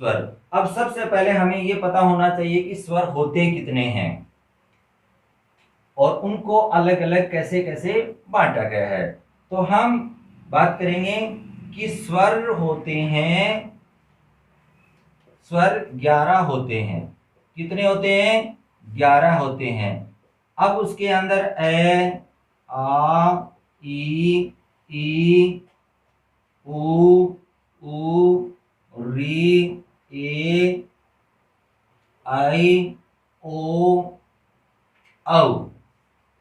स्वर। अब सबसे पहले हमें ये पता होना चाहिए कि स्वर होते कितने हैं और उनको अलग अलग कैसे कैसे बांटा गया है। तो हम बात करेंगे कि स्वर होते हैं, स्वर 11 होते हैं। कितने होते हैं? 11 होते हैं। अब उसके अंदर ए, आ, ई, उ, री, ए, आई, ओ, औ,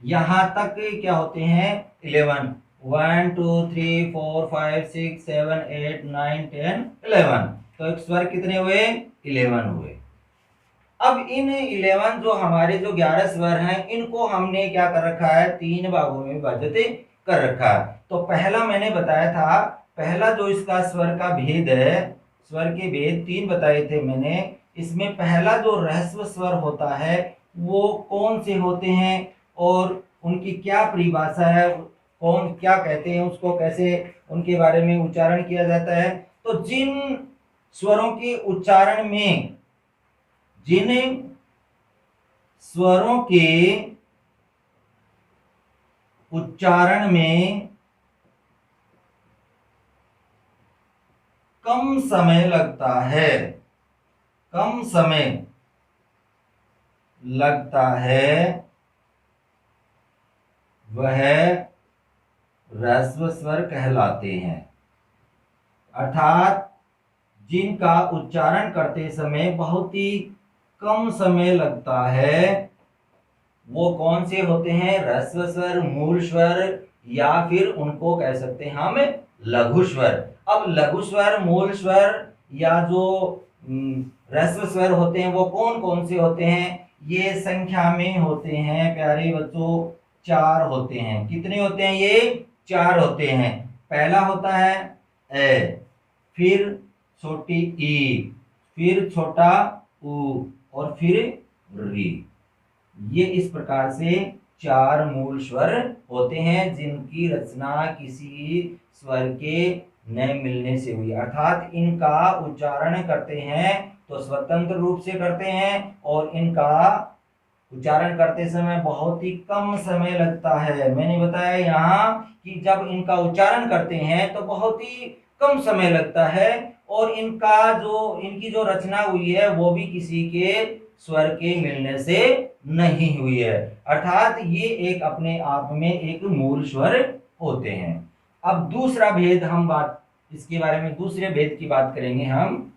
यहां तक क्या होते हैं? 11। 1 2 3 4 5 6 7 8 9 10 11। तो एक स्वर कितने हुए? 11 हुए। अब इन 11 जो हमारे जो 11 स्वर हैं, इनको हमने क्या कर रखा है? 3 भागों में विभाजित कर रखा है। तो पहला मैंने बताया था, पहला जो इसका स्वर का भेद है, स्वर के भेद 3 बताए थे मैंने। इसमें पहला जो ह्रस्व स्वर होता है वो कौन से होते हैं और उनकी क्या परिभाषा है, कौन क्या कहते हैं उसको, कैसे उनके बारे में उच्चारण किया जाता है। तो जिन स्वरों के उच्चारण में, जिन स्वरों के उच्चारण में कम समय लगता है, कम समय लगता है, वह ह्रस्व स्वर कहलाते हैं। अर्थात जिनका उच्चारण करते समय बहुत ही कम समय लगता है, वो कौन से होते हैं? ह्रस्व स्वर, मूल स्वर, या फिर उनको कह सकते हैं हम लघु स्वर। अब लघु स्वर, मूल स्वर या जो ह्रस्व स्वर होते हैं वो कौन कौन से होते हैं? ये संख्या में होते हैं प्यारे बच्चों, 4 होते हैं। कितने होते हैं ये? 4 होते हैं। पहला होता है ए, फिर छोटी ई, फिर छोटा ऊ और फिर री। ये इस प्रकार से 4 मूल स्वर होते हैं जिनकी रचना किसी स्वर के न मिलने से हुई। अर्थात इनका उच्चारण करते हैं तो स्वतंत्र रूप से करते हैं और इनका उच्चारण करते समय बहुत ही कम समय लगता है। मैंने बताया यहाँ कि जब इनका उच्चारण करते हैं तो बहुत ही कम समय लगता है और इनकी जो रचना हुई है वो भी किसी के स्वर के मिलने से नहीं हुई है। अर्थात ये एक अपने आप में एक मूल स्वर होते हैं। अब दूसरा भेद हम बात इसके बारे में, दूसरे भेद की बात करेंगे हम।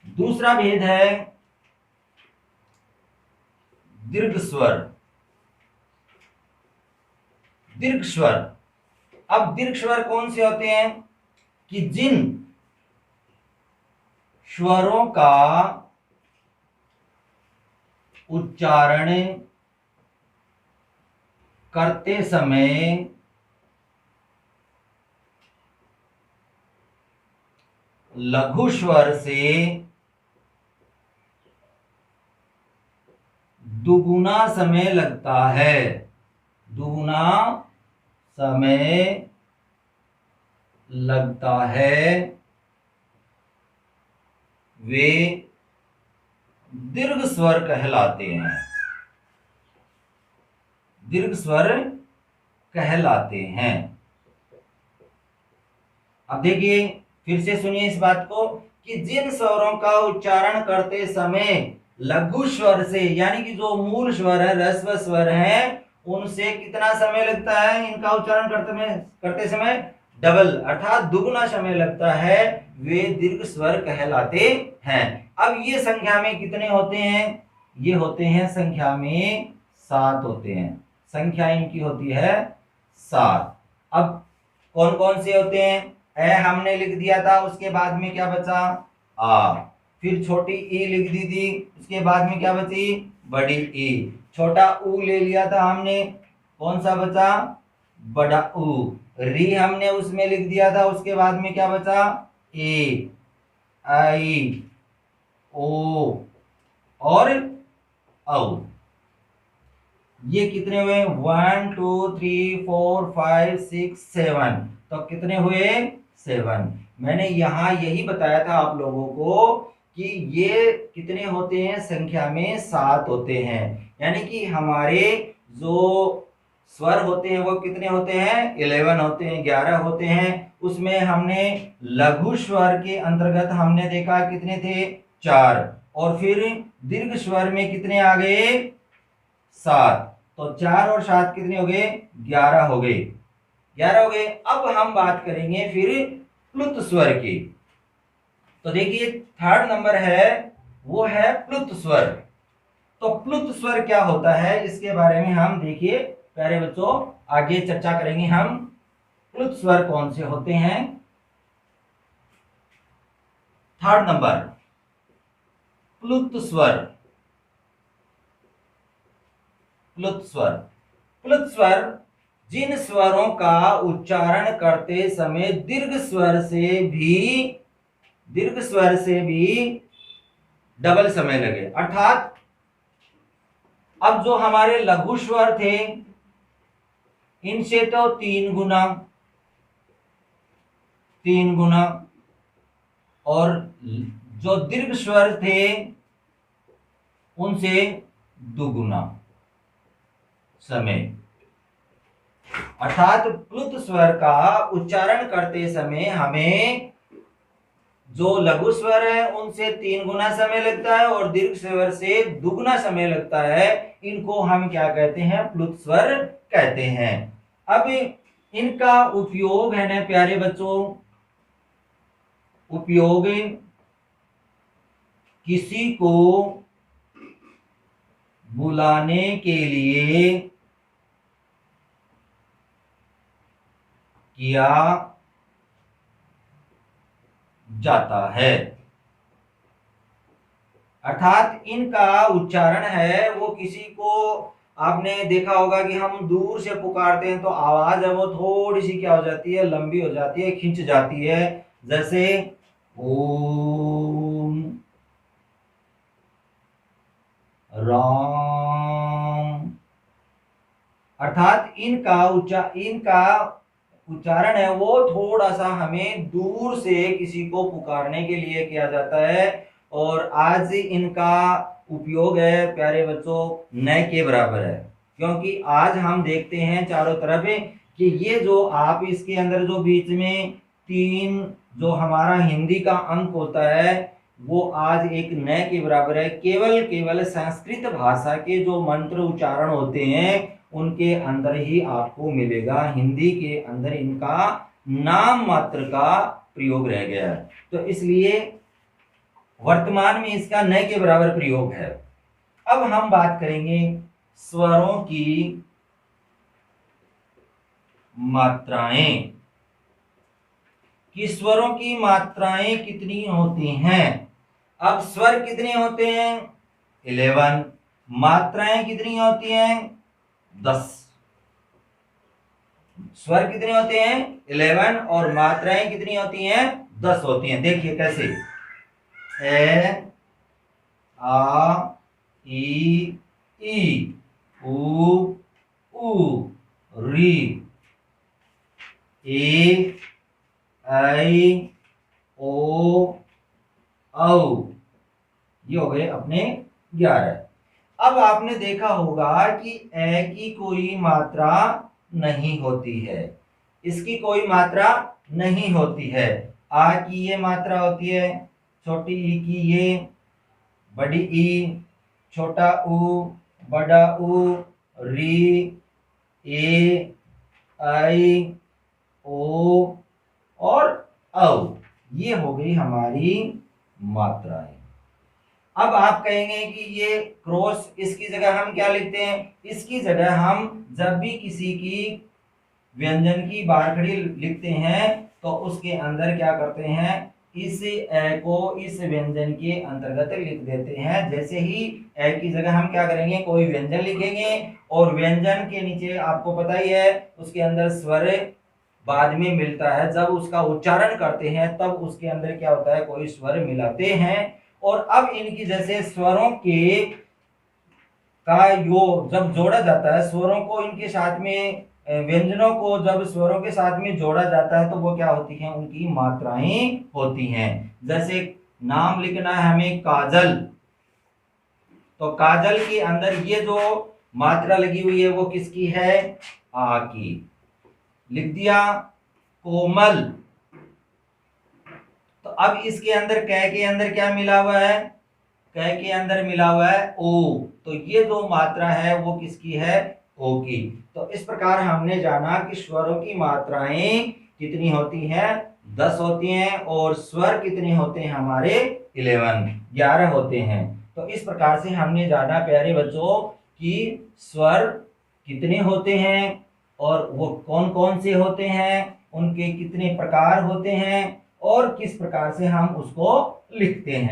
दूसरा भेद है दीर्घ स्वर। दीर्घ स्वर। अब दीर्घ स्वर कौन से होते हैं? कि जिन स्वरों का उच्चारण करते समय लघु स्वर से दुगुना समय लगता है, दुगुना समय लगता है, वे दीर्घ स्वर कहलाते हैं। दीर्घ स्वर कहलाते हैं। अब देखिए, फिर से सुनिए इस बात को कि जिन स्वरों का उच्चारण करते समय लघु स्वर से, यानी कि जो मूल स्वर है, ह्रस्व स्वर है, उनसे कितना समय लगता है? इनका उच्चारण करते समय डबल अर्थात दुगुना समय लगता है, वे दीर्घ स्वर कहलाते हैं। अब ये संख्या में कितने होते हैं? ये होते हैं संख्या में 7 होते हैं। संख्या इनकी होती है 7। अब कौन कौन से होते हैं? ए हमने लिख दिया था, उसके बाद में क्या बचा? आ। फिर छोटी ई लिख दी थी, उसके बाद में क्या बची? बड़ी ई। छोटा ऊ ले लिया था हमने, कौन सा बचा? बड़ा ऊ। री हमने उसमें लिख दिया था, उसके बाद में क्या बचा? ए, आई, ओ और औ। ये कितने हुए? 1 2 3 4 5 6 7। तो कितने हुए 7। मैंने यहाँ यही बताया था आप लोगों को कि ये कितने होते हैं, संख्या में 7 होते हैं। यानी कि हमारे जो स्वर होते हैं वो कितने होते हैं, 11 होते हैं, 11 होते हैं। उसमें हमने लघु स्वर के अंतर्गत हमने देखा कितने थे, 4। और फिर दीर्घ स्वर में कितने आ गए, 7। तो 4 और 7 कितने हो गए, 11 हो गए, 11 हो गए। अब हम बात करेंगे फिर प्लुत स्वर की। तो देखिए थर्ड नंबर है वो है प्लुत स्वर। तो प्लुत स्वर क्या होता है इसके बारे में हम देखिए प्यारे बच्चों आगे चर्चा करेंगे हम। प्लुत स्वर कौन से होते हैं। थर्ड नंबर प्लुत स्वर। प्लुत स्वर, प्लुत स्वर जिन स्वरों का उच्चारण करते समय दीर्घ स्वर से भी डबल समय लगे। अर्थात अब जो हमारे लघु स्वर थे इनसे तो 3 गुना और जो दीर्घ स्वर थे उनसे 2 गुना समय। अर्थात प्लुत स्वर का उच्चारण करते समय हमें जो लघु स्वर है उनसे 3 गुना समय लगता है और दीर्घ स्वर से 2 गुना समय लगता है। इनको हम क्या कहते हैं, प्लुत स्वर कहते हैं। अब इनका उपयोग है ना प्यारे बच्चों, उपयोग किसी को बुलाने के लिए किया जाता है। अर्थात इनका उच्चारण है वो किसी को, आपने देखा होगा कि हम दूर से पुकारते हैं तो आवाज है वो थोड़ी सी क्या हो जाती है, लंबी हो जाती है, खिंच जाती है। जैसे ओम राम। अर्थात इनका उच्चारण है वो थोड़ा सा हमें दूर से किसी को पुकारने के लिए किया जाता है। और आज इनका उपयोग है प्यारे बच्चों न के बराबर है, क्योंकि आज हम देखते हैं चारों तरफ कि ये जो आप इसके अंदर जो बीच में 3 जो हमारा हिंदी का अंक होता है वो आज एक न के बराबर है। केवल संस्कृत भाषा के जो मंत्र उच्चारण होते हैं उनके अंदर ही आपको मिलेगा, हिंदी के अंदर इनका नाम मात्र का प्रयोग रह गया है। तो इसलिए वर्तमान में इसका न के बराबर प्रयोग है। अब हम बात करेंगे स्वरों की मात्राएं, कि स्वरों की मात्राएं कितनी होती हैं। अब स्वर कितने होते हैं, 11। मात्राएं कितनी होती हैं, 10। स्वर कितने होते हैं, 11 और मात्राएं कितनी होती हैं, 10 होती हैं। देखिए कैसे, ए आ ई उ री ए ऐ ओ औ, ये हो गए अपने 11। अब आपने देखा होगा कि ए की कोई मात्रा नहीं होती है, इसकी कोई मात्रा नहीं होती है। आ की ये मात्रा होती है, छोटी ई की ये, बड़ी ई, छोटा उ, बड़ा उ, री, ए, आई, ओ और औ, ये हो गई हमारी मात्राएं। अब आप कहेंगे कि ये क्रॉस, इसकी जगह हम क्या लिखते हैं, इसकी जगह हम जब भी किसी की व्यंजन की बारखड़ी लिखते हैं तो उसके अंदर क्या करते हैं, इस ए को इस व्यंजन के अंतर्गत लिख देते हैं। जैसे ही ए की जगह हम क्या करेंगे, कोई व्यंजन लिखेंगे और व्यंजन के नीचे आपको पता ही है उसके अंदर स्वर बाद में मिलता है, जब उसका उच्चारण करते हैं तब उसके अंदर क्या होता है, कोई स्वर मिलाते हैं। और अब इनकी जैसे स्वरों के का योग जब जोड़ा जाता है, स्वरों को इनके साथ में व्यंजनों को जब स्वरों के साथ में जोड़ा जाता है तो वो क्या होती हैं, उनकी मात्राएं होती हैं। जैसे नाम लिखना है हमें काजल, तो काजल के अंदर ये जो मात्रा लगी हुई है वो किसकी है, आ की। लिख दिया कोमल, तो अब इसके अंदर क के अंदर क्या मिला हुआ है, क के अंदर मिला हुआ है ओ, तो ये जो मात्रा है वो किसकी है, ओ की। तो इस प्रकार हमने जाना कि स्वरों की मात्राएं कितनी होती हैं, 10 होती हैं, और स्वर कितने होते हैं हमारे 11 होते हैं। तो इस प्रकार से हमने जाना प्यारे बच्चों कि स्वर कितने होते हैं और वो कौन कौन से होते हैं, उनके कितने प्रकार होते हैं और किस प्रकार से हम उसको लिखते हैं।